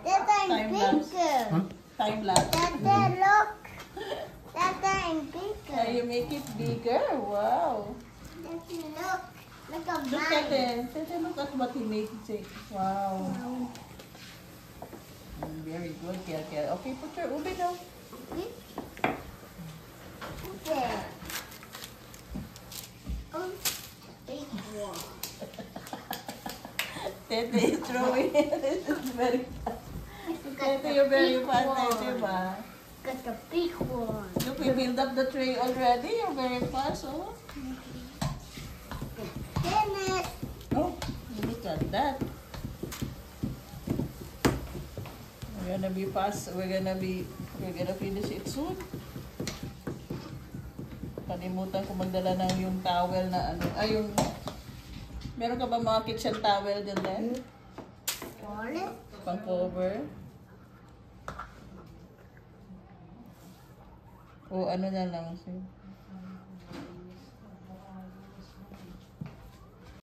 Tata, in Time lapse. bigger. Huh? Time lapse. Tata, look. Tata, in bigger. You make it bigger. Wow. Tata, look. Look at Look at mine. it. Tete, look at what he made. Wow. Very good, Kiel. Okay, put your ube down. There. Oh, big one. Tete is throwing it. This is very fast. Tete, you're very fast, Tete, ba? Got the big one. Look, we build up the tray already. You're very fast, oh. Finish. Oh, look at that. We're gonna be fast. We're gonna finish it soon. Kalimutan ko magdala ng yung towel na ano. Ay, yung... Meron ka ba mga kitchen towel dyan din? Wallet. Pang cover? O ano na lang siya.